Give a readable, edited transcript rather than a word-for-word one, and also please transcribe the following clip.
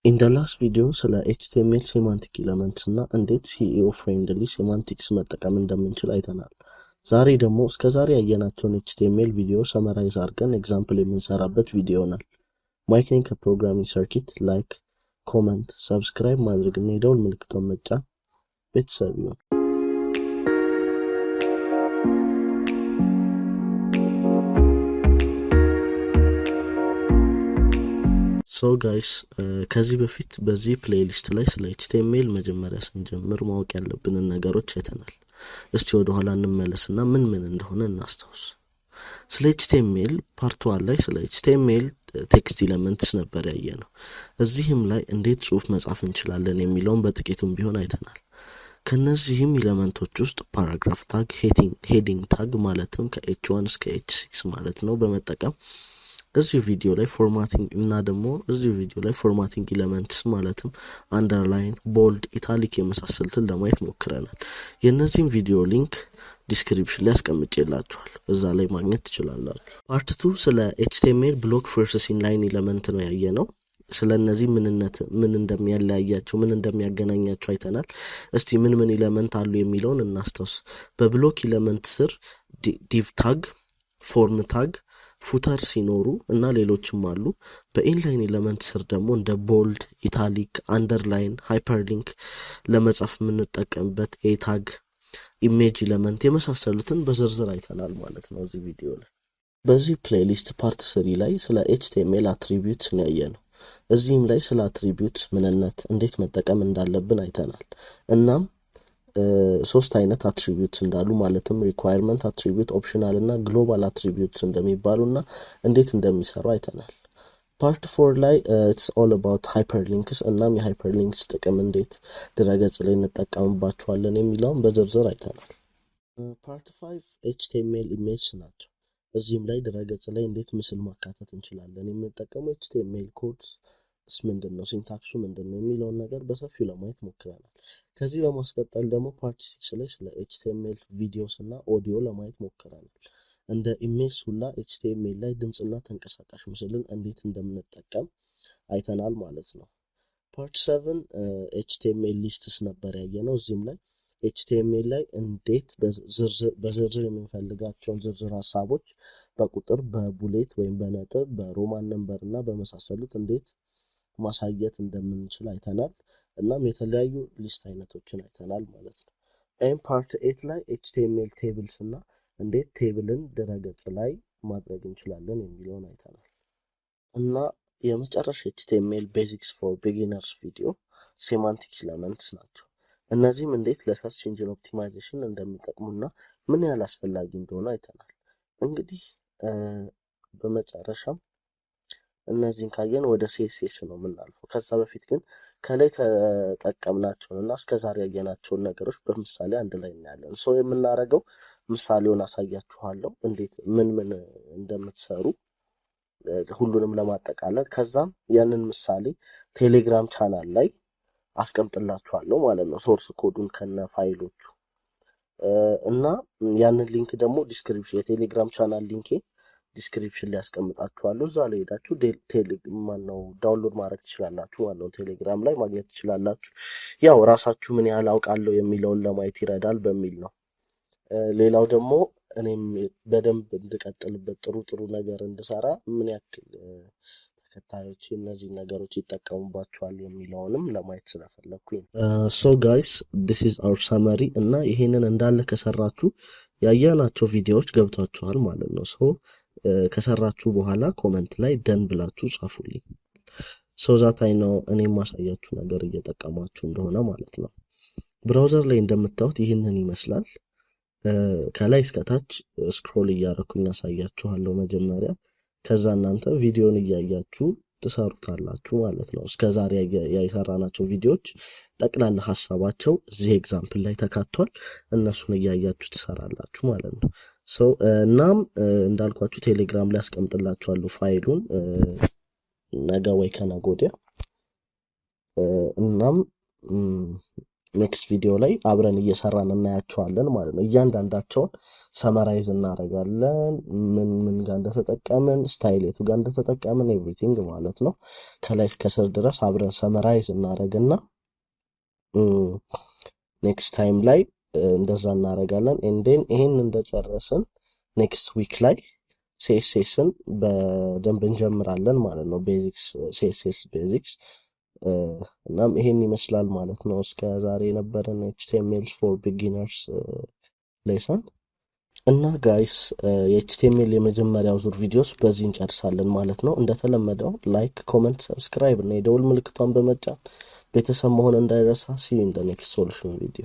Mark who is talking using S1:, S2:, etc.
S1: In the last video ስለ HTML semantic elements እና እንዴት SEO friendly semantics መጠቀም እንደምንችል አይተናል። ዛሬ ደግሞ እስከዛሬ ያየናቸውን HTML ቪዲዮ ሰመራይዝ አድርገን ኤግዛምፕል የምንሰራበት ቪዲዮ ነው። ማይክኒንግ ከፕሮግራሚንግ ሰርኪት ላይክ፣ ኮሜንት፣ ሰብስክራይብ ማድረግ እና የደወል ምልክቱን መጫን ቤተሰብ ይሁን። So guys, ከዚህ በፊት በዚህ ፕሌሊስት ላይ ስለ HTML መጀመሪያ ስንጀምር ማወቅ ያለብንን ነገሮች አይተናል። እስቲ ወደ ኋላ እንመለስና ምን እንደሆነ እናስታውስ። ስለ HTML ፓርት 1 ላይ ስለ HTML ቴክስት ኤሌመንትስ ነበር ያየነው። እዚህም ላይ እንዴት ጽሁፍ መጻፍ እንችላለን የሚለውን በጥቂቱም ቢሆን አይተናል። ከነዚህም ኤሌመንቶች ውስጥ ፓራግራፍ ታግ፣ ሄዲንግ ታግ ማለትም ከH1 እስከ H6 ማለት ነው በመጠቀም እዚህ ቪዲዮ ላይ ፎርማቲንግ እና ደግሞ እዚህ ቪዲዮ ላይ ፎርማቲንግ ኤሌመንትስ ማለትም አንደርላይን፣ ቦልድ፣ ኢታሊክ የመሳሰሉትን ለማየት ሞክረናል። የነዚህን ቪዲዮ ሊንክ ዲስክሪፕሽን ላይ አስቀምጬላችኋለሁ፣ እዛ ላይ ማግኘት ትችላላችሁ። ፓርት 2 ስለ HTML ብሎክ ቨርሰስ ኢንላይን ኤሌመንት ነው ያየነው። ስለነዚህ ምንነት ምን እንደሚያለያያቸው ምን እንደሚያገናኛቸው አይተናል። እስቲ ምን ኤሌመንት አሉ የሚለውን እናስታውስ። በብሎክ ኤሌመንት ስር ዲቭ ታግ፣ ፎርም ታግ፣ ፉተር ሲኖሩ እና ሌሎችም አሉ። በኢንላይን ኤሌመንት ስር ደግሞ እንደ ቦልድ፣ ኢታሊክ፣ አንደርላይን፣ ሃይፐርሊንክ ለመጻፍ የምንጠቀምበት ኤ ታግ፣ ኢሜጅ ኤሌመንት የመሳሰሉትን በዝርዝር አይተናል ማለት ነው እዚህ ቪዲዮ ላይ። በዚህ ፕሌሊስት ፓርት 3 ላይ ስለ HTML አትሪቢዩትስ ነው ያየነው። እዚህም ላይ ስለ አትሪቢዩትስ ምንነት እንዴት መጠቀም እንዳለብን አይተናል። እናም ሶስት አይነት አትሪቢዩትስ እንዳሉ ማለትም ሪኳየርመንት አትሪቢዩት፣ ኦፕሽናል እና ግሎባል አትሪቢዩትስ እንደሚባሉና እንዴት እንደሚሰሩ አይተናል። ፓርት 4 ላይ it's all about hyperlinks እናም የሃይፐርሊንክስ ጥቅም እንዴት ድረገጽ ላይ እንጠቀምባቸዋለን የሚለውን በዝርዝር አይተናል። ፓርት 5 HTML ኢሜጅስ ናቸው። እዚህም ላይ ድረገጽ ላይ እንዴት ምስል ማካተት እንችላለን፣ የምንጠቀመው HTML ኮድስ ምንድነው፣ ሲንታክሱ ምንድነው የሚለውን ነገር በሰፊው ለማየት ሞክረናል። ከዚህ በማስቀጠል ደግሞ ፓርት 6 ላይ ስለ HTML ቪዲዮስ እና ኦዲዮ ለማየት ሞክረናል። እንደ ኢሜጅ ሁላ HTML ላይ ድምጽና ተንቀሳቃሽ ምስልን እንዴት እንደምንጠቀም አይተናል ማለት ነው። ፓርት 7 HTML ሊስትስ ነበር ያየነው። እዚህም ላይ HTML ላይ እንዴት በዝርዝር የምንፈልጋቸውን ዝርዝር ሐሳቦች በቁጥር፣ በቡሌት ወይም በነጥብ፣ በሮማን ነምበር እና በመሳሰሉት እንዴት ማሳየት እንደምንችል አይተናል። እናም የተለያዩ ሊስት አይነቶችን አይተናል ማለት ነው። ፓርት 8 ላይ HTML ቴብልስ እና እንዴት ቴብልን ድረገጽ ላይ ማድረግ እንችላለን የሚለውን አይተናል። እና የመጨረሻ HTML ቤዚክስ ፎር ቢጊነርስ ቪዲዮ ሴማንቲክ ኤሌመንትስ ናቸው። እነዚህም እንዴት ለሰርች ኢንጂን ኦፕቲማይዜሽን እንደሚጠቅሙና ምን ያህል አስፈላጊ እንደሆነ አይተናል። እንግዲህ በመጨረሻም እነዚህን ካየን ወደ CSS ነው የምናልፈው። ከዛ በፊት ግን ከላይ ተጠቀምናቸውንና እስከዛሬ ያየናቸውን ነገሮች በምሳሌ አንድ ላይ እናያለን። የምናደርገው ምሳሌውን አሳያችኋለሁ እንዴት ምን እንደምትሰሩ ሁሉንም ለማጠቃለል። ከዛም ያንን ምሳሌ ቴሌግራም ቻናል ላይ አስቀምጥላችኋለሁ ማለት ነው፣ ሶርስ ኮዱን ከነ ፋይሎቹ እና ያንን ሊንክ ደግሞ ዲስክሪፕሽን የቴሌግራም ቻናል ሊንኬ ዲስክሪፕሽን ላይ አስቀምጣችኋለሁ። እዛ ላይ ሄዳችሁ ዳውንሎድ ማድረግ ትችላላችሁ ማለት ነው። ቴሌግራም ላይ ማግኘት ትችላላችሁ። ያው ራሳችሁ ምን ያህል አውቃለሁ የሚለውን ለማየት ይረዳል በሚል ነው። ሌላው ደግሞ እኔም በደንብ እንድቀጥልበት ጥሩ ነገር እንድሰራ ምን ያክል ተከታዮች እነዚህ ነገሮች ይጠቀሙባቸዋል የሚለውንም ለማየት ስለፈለኩኝ so guys this is our summary እና ይሄንን እንዳለ ከሰራችሁ ያያናቸው ቪዲዮዎች ገብታችኋል ማለት ነው። ከሰራችሁ በኋላ ኮሜንት ላይ ደን ብላችሁ ጻፉልኝ ዛት አይ ነው እኔም ማሳያችሁ ነገር እየጠቀማችሁ እንደሆነ ማለት ነው። ብራውዘር ላይ እንደምታዩት ይህንን ይመስላል። ከላይ እስከ ታች ስክሮል እያደረኩኝ አሳያችኋለሁ መጀመሪያ። ከዛ እናንተ ቪዲዮን እያያችሁ ትሰሩታላችሁ ማለት ነው። እስከዛሬ ያይሰራናቸው ቪዲዮዎች ጠቅላላ ሐሳባቸው እዚህ ኤግዛምፕል ላይ ተካቷል። እነሱን እያያችሁ ትሰራላችሁ ማለት ነው። እናም እንዳልኳችሁ ቴሌግራም ላይ አስቀምጥላችኋለሁ ፋይሉን ነገ ወይ ከነገ ወዲያ። እናም ኔክስት ቪዲዮ ላይ አብረን እየሰራን እናያቸዋለን ማለት ነው። እያንዳንዳቸውን ሰመራይዝ እናደርጋለን። ምን ጋር እንደተጠቀምን፣ ስታይል የቱ ጋር እንደተጠቀምን ኤቭሪቲንግ ማለት ነው። ከላይ እስከ ስር ድረስ አብረን ሰመራይዝ እናደርግና ኔክስት ታይም ላይ እንደዛ እናደርጋለን። ኤንዴን ይሄን እንደጨረስን ኔክስት ዊክ ላይ ሲኤስኤስን በደንብ እንጀምራለን ማለት ነው። ቤዚክስ ሲኤስኤስ ቤዚክስ እናም ይሄን ይመስላል ማለት ነው። እስከ ዛሬ የነበረን ኤችቲኤምኤል ፎር ቢጊነርስ ሌሰን እና ጋይስ የኤችቲኤምኤል የመጀመሪያው ዙር ቪዲዮስ በዚህ እንጨርሳለን ማለት ነው። እንደተለመደው ላይክ፣ ኮመንት፣ ሰብስክራይብ እና የደውል ምልክቷን በመጫን ቤተሰብ መሆን እንዳይረሳ። ሲ ዩ ኢን ዘ ኔክስት ሶሉሽን ቪዲዮ